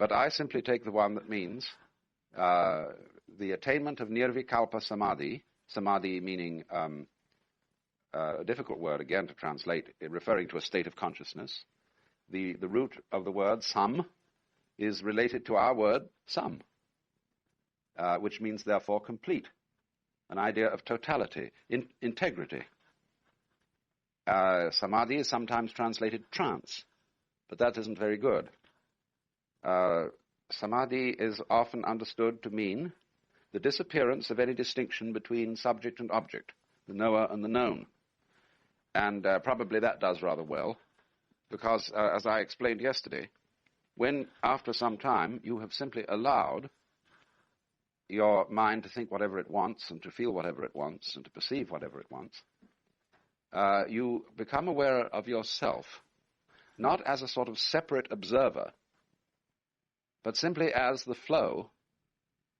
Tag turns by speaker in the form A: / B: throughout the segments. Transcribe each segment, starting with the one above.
A: But I simply take the one that means the attainment of nirvikalpa samadhi, samadhi meaning a difficult word again to translate, referring to a state of consciousness. The root of the word sam is related to our word sam, which means therefore complete, an idea of totality, integrity. Samadhi is sometimes translated trance, but that isn't very good. Samadhi is often understood to mean the disappearance of any distinction between subject and object, the knower and the known. And probably that does rather well, because, as I explained yesterday, when, after some time, you have simply allowed your mind to think whatever it wants, and to feel whatever it wants, and to perceive whatever it wants, you become aware of yourself, not as a sort of separate observer, but simply as the flow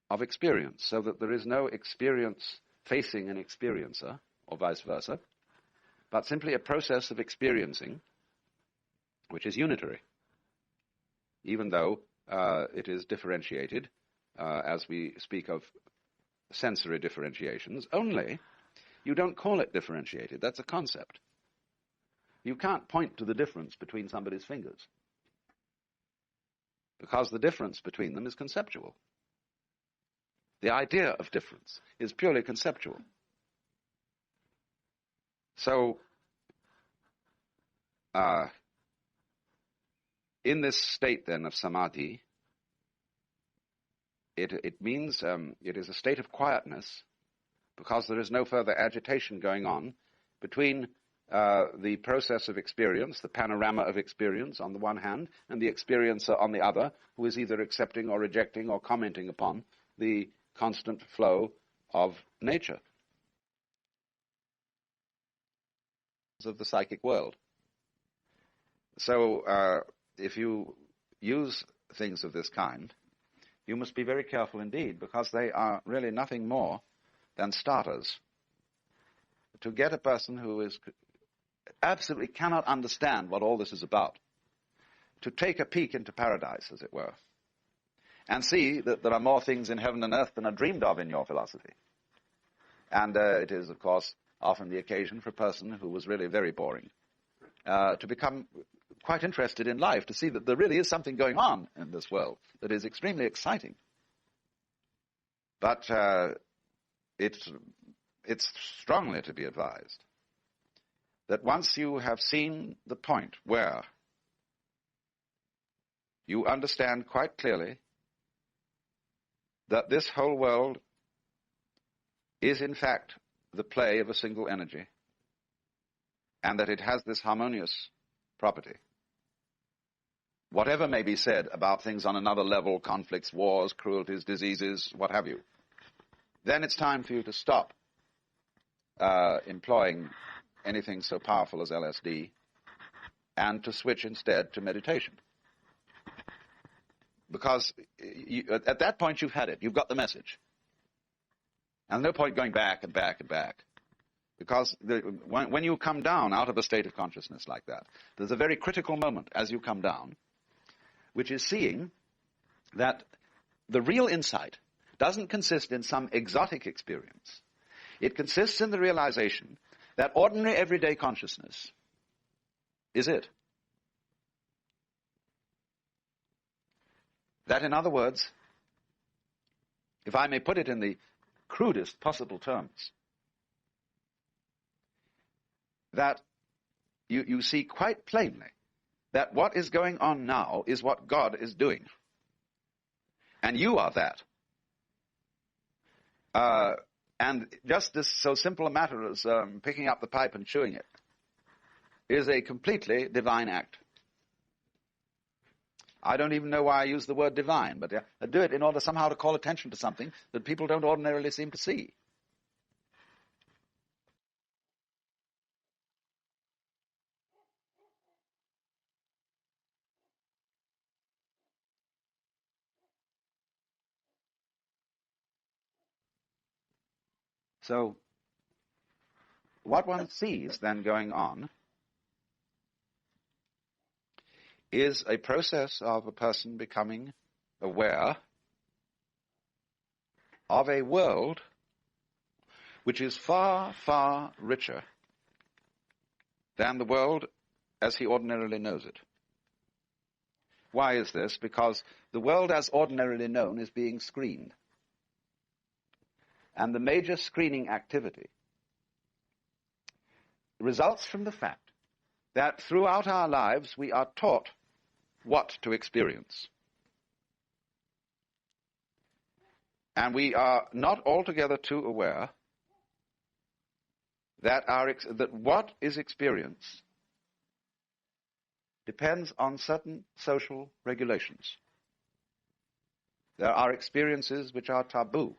A: of experience, so that there is no experience facing an experiencer, or vice versa, but simply a process of experiencing which is unitary, even though it is differentiated, as we speak of sensory differentiations, only you don't call it differentiated. That's a concept. You can't point to the difference between somebody's fingers, because the difference between them is conceptual. The idea of difference is purely conceptual. So, in this state, then, of samadhi, it means it is a state of quietness, because there is no further agitation going on between the process of experience, the panorama of experience on the one hand, and the experiencer on the other, who is either accepting or rejecting or commenting upon the constant flow of nature, of the psychic world. So if you use things of this kind, you must be very careful indeed, because they are really nothing more than starters to get a person who is absolutely cannot understand what all this is about to take a peek into paradise, as it were, and see that there are more things in heaven and earth than are dreamed of in your philosophy. And it is, of course, often the occasion for a person who was really very boring to become quite interested in life, to see that there really is something going on in this world that is extremely exciting. But it's strongly to be advised that once you have seen the point where you understand quite clearly that this whole world is in fact the play of a single energy, and that it has this harmonious property, whatever may be said about things on another level, conflicts, wars, cruelties, diseases, what have you, then it's time for you to stop employing anything so powerful as LSD, and to switch instead to meditation. Because at that point you've had it, you've got the message. And no point going back and back and back. Because when you come down out of a state of consciousness like that, there's a very critical moment as you come down, which is seeing that the real insight doesn't consist in some exotic experience. It consists in the realization that ordinary everyday consciousness is it. That, in other words, if I may put it in the crudest possible terms, that you see quite plainly that what is going on now is what God is doing. And you are that. And just this so simple a matter as picking up the pipe and chewing it is a completely divine act. I don't even know why I use the word divine, but I do it in order somehow to call attention to something that people don't ordinarily seem to see. So, what one sees then going on is a process of a person becoming aware of a world which is far, far richer than the world as he ordinarily knows it. Why is this? Because the world as ordinarily known is being screened. And the major screening activity results from the fact that throughout our lives we are taught what to experience. And we are not altogether too aware that what is experienced depends on certain social regulations. There are experiences which are taboo.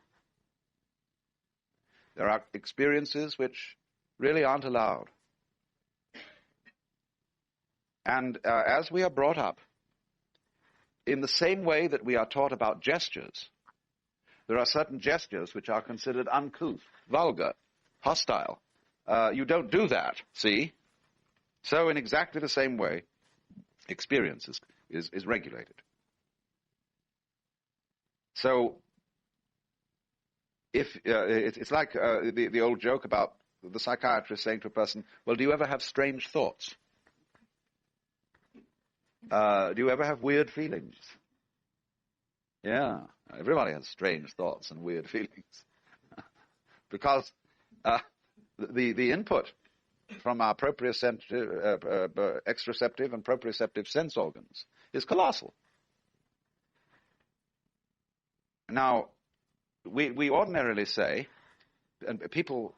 A: There are experiences which really aren't allowed. And as we are brought up, in the same way that we are taught about gestures, there are certain gestures which are considered uncouth, vulgar, hostile. You don't do that, see? So in exactly the same way, experience is regulated. So if it's like the old joke about the psychiatrist saying to a person, well, do you ever have strange thoughts? Do you ever have weird feelings? Yeah, everybody has strange thoughts and weird feelings. Because the input from our extraceptive and proprioceptive sense organs is colossal. Now, we ordinarily say, and people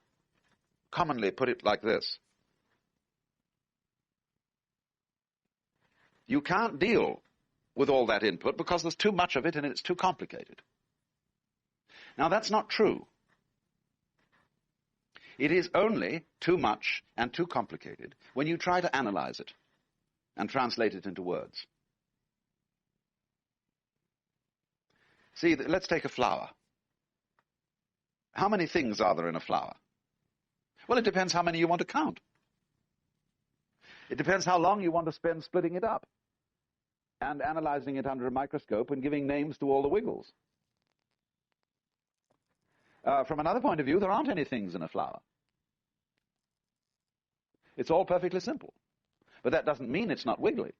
A: commonly put it like this, you can't deal with all that input because there's too much of it and it's too complicated. Now, that's not true. It is only too much and too complicated when you try to analyze it and translate it into words. See, let's take a flower. How many things are there in a flower? Well, it depends how many you want to count. It depends how long you want to spend splitting it up and analyzing it under a microscope and giving names to all the wiggles. From another point of view, there aren't any things in a flower. It's all perfectly simple. But that doesn't mean it's not wiggly.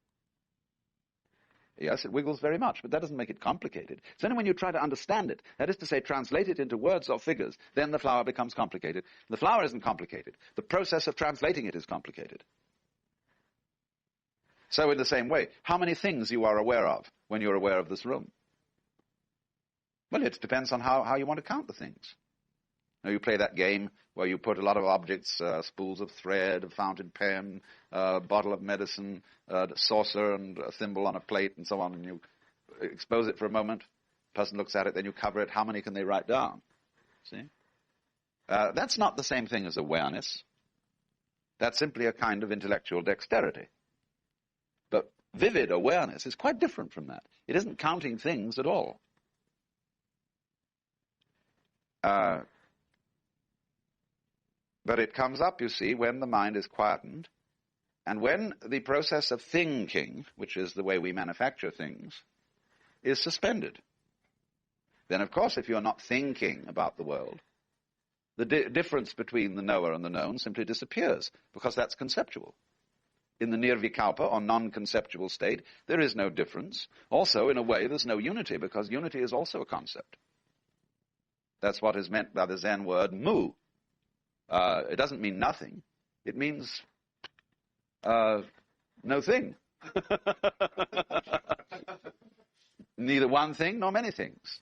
A: Yes, it wiggles very much, but that doesn't make it complicated. It's only when you try to understand it, that is to say, translate it into words or figures, then the flower becomes complicated. The flower isn't complicated. The process of translating it is complicated. So in the same way, how many things you are aware of when you're aware of this room? Well, it depends on how you want to count the things. Now, you play that game where you put a lot of objects, spools of thread, a fountain pen, a bottle of medicine, a saucer and a thimble on a plate and so on, and you expose it for a moment. The person looks at it, then you cover it. How many can they write down? See? That's not the same thing as awareness. That's simply a kind of intellectual dexterity. But vivid awareness is quite different from that. It isn't counting things at all. But it comes up, you see, when the mind is quietened, and when the process of thinking, which is the way we manufacture things, is suspended. Then, of course, if you're not thinking about the world, the difference between the knower and the known simply disappears, because that's conceptual. In the nirvikalpa, or non-conceptual state, there is no difference. Also, in a way, there's no unity, because unity is also a concept. That's what is meant by the Zen word mu. It doesn't mean nothing. It means no thing. Neither one thing nor many things.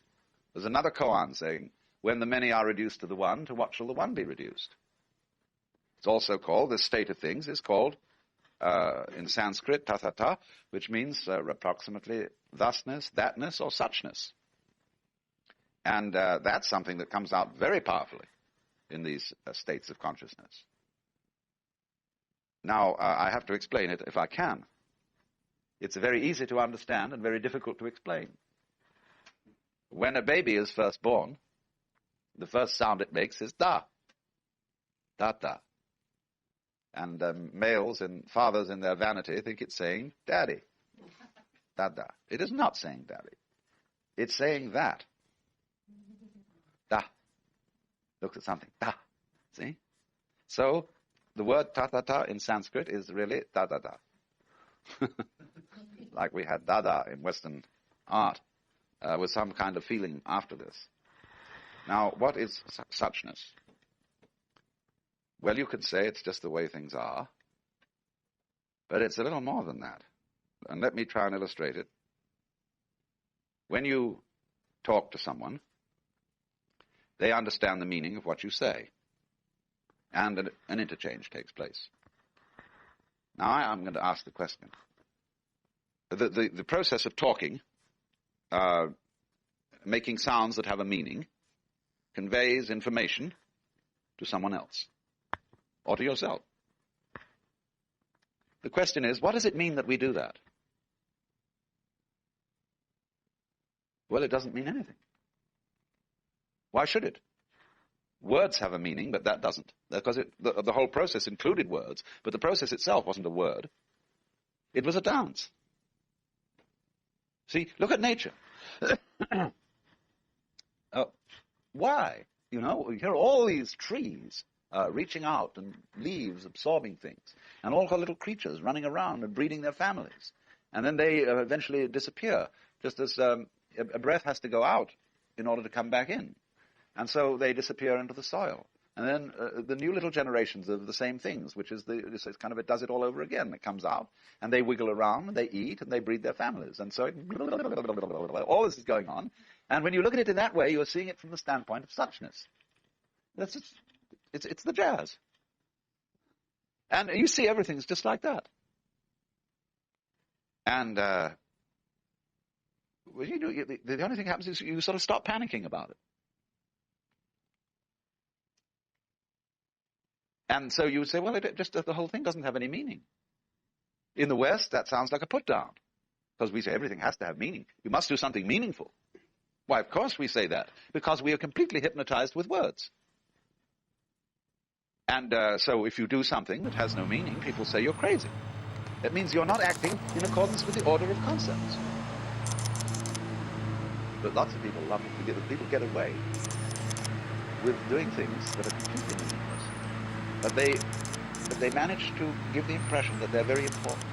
A: There's another koan saying, when the many are reduced to the one, to what shall the one be reduced? It's also called, this state of things is called, in Sanskrit, tathata, which means approximately thusness, thatness, or suchness. And that's something that comes out very powerfully in these states of consciousness. Now, I have to explain it if I can. It's very easy to understand and very difficult to explain. When a baby is first born, the first sound it makes is da. Da-da. And males and fathers in their vanity think it's saying daddy. Da-da. It is not saying daddy. It's saying that. Da. Looks at something. Da. See? So, the word ta-ta-ta in Sanskrit is really da-da-da. Like we had dada in Western art, with some kind of feeling after this. Now, what is suchness? Well, you could say it's just the way things are, but it's a little more than that. And let me try and illustrate it. When you talk to someone, they understand the meaning of what you say, and an interchange takes place. Now, I'm going to ask the question. The process of talking, making sounds that have a meaning, conveys information to someone else, or to yourself. The question is, what does it mean that we do that? Well, it doesn't mean anything. Why should it? Words have a meaning, but that doesn't. Because the whole process included words, but the process itself wasn't a word. It was a dance. See, look at nature. Why? You know, you hear all these trees reaching out and leaves absorbing things, and all the little creatures running around and breeding their families. And then they eventually disappear, just as a breath has to go out in order to come back in. And so they disappear into the soil. And then the new little generations of the same things, which is it's kind of, it does it all over again. It comes out, and they wiggle around, and they eat, and they breed their families. And so all this is going on. And when you look at it in that way, you're seeing it from the standpoint of suchness. It's the jazz. And you see everything's just like that. And the only thing happens is you sort of stop panicking about it. And so you would say, well, the whole thing doesn't have any meaning. In the West, that sounds like a put-down, because we say everything has to have meaning. You must do something meaningful. Why, of course we say that, because we are completely hypnotized with words. And so if you do something that has no meaning, people say you're crazy. That means you're not acting in accordance with the order of concepts. But lots of people love it. People get away with doing things that are completely meaningless. But they manage to give the impression that they're very important.